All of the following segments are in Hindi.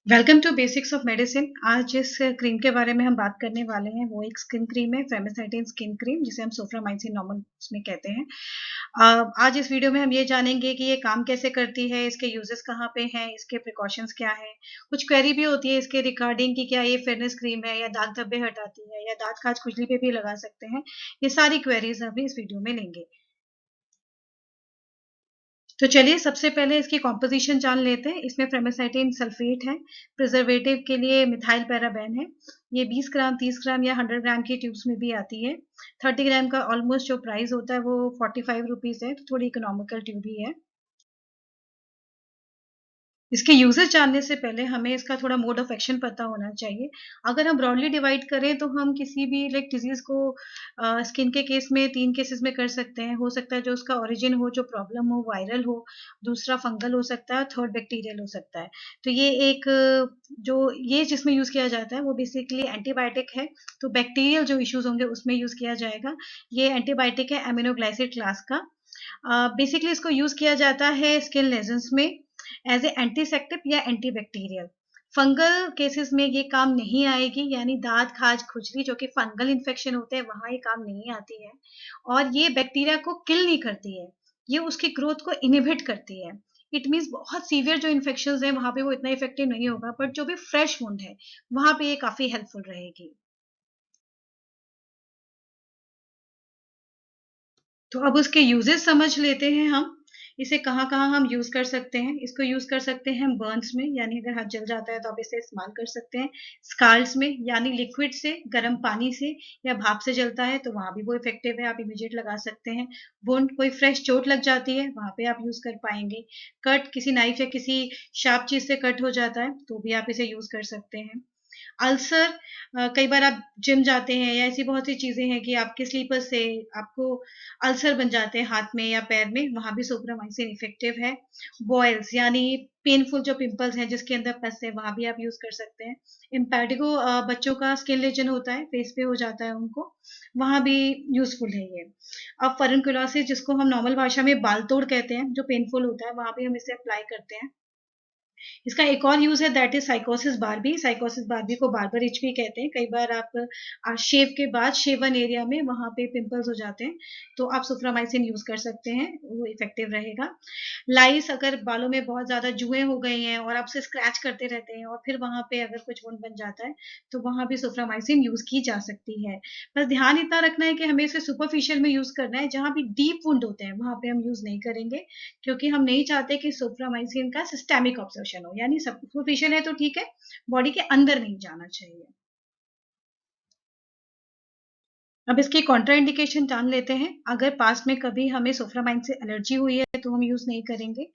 Welcome to basics of medicine. आज जिस क्रीम के बारे में हम बात करने वाले हैं वो एक स्किन क्रीम है, फेमिसाइटिन स्किन क्रीम, जिसे हम सोफ्रामाइसिन नॉर्मल में कहते हैं। आज इस वीडियो में हम ये जानेंगे कि ये काम कैसे करती है, इसके यूजेस कहाँ पे हैं, इसके प्रिकॉशंस क्या हैं। कुछ क्वेरी भी होती है इसके रिगार्डिंग कि क्या ये फेयरनेस क्रीम है या दाग धब्बे हटाती है या दांत खाज खुजली पे भी लगा सकते हैं। ये सारी क्वेरीज हम इस वीडियो में लेंगे। तो चलिए सबसे पहले इसकी कॉम्पोजिशन जान लेते हैं। इसमें फेमिसाइटिन सल्फेट है, प्रिजर्वेटिव के लिए मिथाइल पैराबेन है। ये 20 ग्राम, 30 ग्राम या 100 ग्राम की ट्यूब्स में भी आती है। 30 ग्राम का ऑलमोस्ट जो प्राइस होता है वो 45 रुपीज है, तो थोड़ी इकोनॉमिकल ट्यूब ही है। इसके यूजेस जानने से पहले हमें इसका थोड़ा मोड ऑफ एक्शन पता होना चाहिए। अगर हम ब्रॉडली डिवाइड करें तो हम किसी भी डिजीज को स्किन के केस में 3 केसेस में कर सकते हैं। हो सकता है जो उसका ओरिजिन हो, जो प्रॉब्लम हो, वायरल हो, दूसरा फंगल हो सकता है, थर्ड बैक्टीरियल हो सकता है। तो ये एक जो ये जिसमें यूज किया जाता है वो बेसिकली एंटीबायोटिक है। तो बैक्टीरियल जो इश्यूज होंगे उसमें यूज किया जाएगा। ये एंटीबायोटिक है एमिनोग्लाइसिड क्लास का। बेसिकली इसको यूज किया जाता है स्किन लेजन्स में एज ए एंटीसेप्टिक या एंटीबैक्टीरियल। फंगल केसेस में ये काम नहीं आएगी, यानी दांत खाज खुजली जो कि फंगल इन्फेक्शन होते हैं वहां ये काम नहीं आती है। और ये बैक्टीरिया को किल नहीं करती है, ये उसकी ग्रोथ को इनिबिट करती है। इट मीन्स बहुत सीवियर जो इन्फेक्शन है वहां पे वो इतना इफेक्टिव नहीं होगा, बट जो भी फ्रेश वुंड है वहां पे ये काफी हेल्पफुल रहेगी। तो अब उसके यूजेस समझ लेते हैं हम। इसे कहाँ-कहाँ हम यूज़ कर सकते हैं। इसको यूज़ कर सकते हैं हम बर्न्स में, यानी अगर हाथ जल जाता है तो आप इसे इस्तेमाल कर सकते हैं। स्कार्स में, यानी लिक्विड से, गर्म पानी से या भाप से जलता है तो वहाँ भी वो इफेक्टिव है, आप इमीडिएट लगा सकते हैं। वुंड, कोई फ्रेश चोट लग जाती है वहाँ पे आप यूज़ कर पाएंगे। कट, किसी नाइफ या किसी शार्प चीज़ से कट हो जाता है तो भी आप इसे यूज़ कर सकते हैं। अल्सर, कई बार आप जिम जाते हैं या ऐसी बहुत सी चीजें हैं कि आपके स्लीपर से आपको अल्सर बन जाते हैं हाथ में या पैर में, वहां भी सोप्रामाइसिन इफेक्टिव है। बॉयल्स यानी पेनफुल जो पिंपल्स हैं जिसके अंदर पस है वहां भी आप यूज कर सकते हैं। इम्पैटिगो, बच्चों का स्किन लेजन होता है, फेस पे हो जाता है उनको, वहां भी यूजफुल है ये। अब फरनकुलोसिस, जिसको हम नॉर्मल भाषा में बाल तोड़ कहते हैं, जो पेनफुल होता है वहां भी हम इसे अप्लाई करते हैं। इसका एक और यूज है, दैट इज साइकोसिस बार्बी। साइकोसिस बार्बी को बार्बर इच भी कहते हैं। कई बार आप शेव के बाद शेवन एरिया में वहां पे पिंपल्स हो जाते हैं तो आप सुफ्रामाइसिन यूज कर सकते हैं, वो इफेक्टिव रहेगा। लाइस, अगर बालों में बहुत ज्यादा जुएं हो गई हैं और आप उसे स्क्रैच करते रहते हैं और फिर वहां पे अगर कुछ वुंड बन जाता है तो वहां भी सुफ्रामाइसिन यूज की जा सकती है। बस ध्यान इतना रखना है कि हमें इसे सुपरफिशियल में यूज करना है, जहां भी डीप वुंड होते हैं वहां पे हम यूज नहीं करेंगे, क्योंकि हम नहीं चाहते कि सुप्रामाइसिन का सिस्टेमिक ऑब्जर्शन हो, यानी सुपरफिशियल है तो ठीक है, बॉडी के अंदर नहीं जाना चाहिए। अब इसकी कॉन्ट्रा इंडिकेशन जान लेते हैं। अगर पास में कभी हमें सोफ्रामाइन से एलर्जी हुई है तो हम यूज नहीं करेंगे।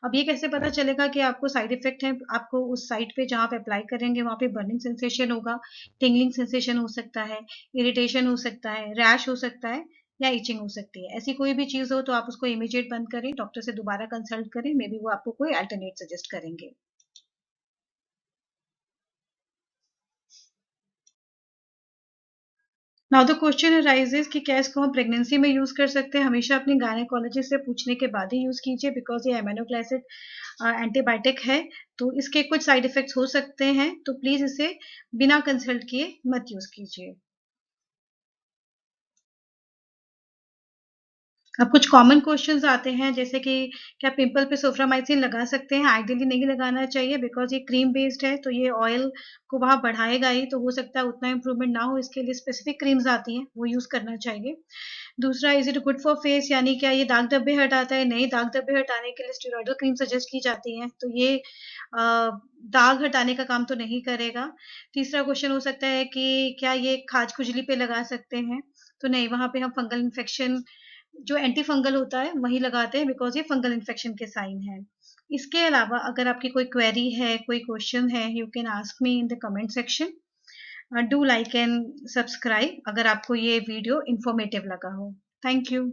अब ये कैसे पता चलेगा कि आपको साइड इफेक्ट है? आपको उस साइट पे जहां पे अप्लाई करेंगे वहां पे बर्निंग सेंसेशन होगा, टिंगलिंग सेंसेशन हो सकता है, इरिटेशन हो सकता है, रैश हो सकता है या इचिंग हो सकती है। ऐसी कोई भी चीज हो तो आप उसको इमीडिएट बंद करें, डॉक्टर से दोबारा कंसल्ट करें, मे बी वो आपको कोई अल्टरनेट सजेस्ट करेंगे। नाउ द क्वेश्चन अराइजेस कि क्या इसको हम प्रेगनेंसी में यूज कर सकते हैं? हमेशा अपनी गायनेकोलॉजिस्ट से पूछने के बाद ही यूज कीजिए, बिकॉज ये एमिनोग्लाइसिड एंटीबायोटिक है, तो इसके कुछ साइड इफेक्ट्स हो सकते हैं, तो प्लीज इसे बिना कंसल्ट किए मत यूज कीजिए। अब कुछ कॉमन क्वेश्चंस आते हैं, जैसे कि क्या पिंपल पे सोफ्रामाइसिन लगा सकते हैं? आइडियली नहीं लगाना चाहिए, बिकॉज ये क्रीम बेस्ड है तो ये ऑयल को वहां बढ़ाएगा ही, तो हो सकता है उतना इंप्रूवमेंट ना हो। इसके लिए स्पेसिफिक क्रीम्स आती हैं, वो यूज करना चाहिए। दूसरा, is it good for face, यानी क्या ये दाग धब्बे हटाता है? नहीं, दाग धब्बे हटाने के लिए स्टेरॉइडल क्रीम सजेस्ट की जाती है, तो ये दाग हटाने का काम तो नहीं करेगा। तीसरा क्वेश्चन हो सकता है कि क्या ये खाज खुजली पे लगा सकते हैं? तो नहीं, वहां पे हम फंगल इन्फेक्शन जो एंटी फंगल होता है वही लगाते हैं, बिकॉज ये फंगल इन्फेक्शन के साइन है। इसके अलावा अगर आपकी कोई क्वेरी है, कोई क्वेश्चन है, you can ask me in the comment section. Do like and subscribe अगर आपको ये वीडियो इंफॉर्मेटिव लगा हो। Thank you.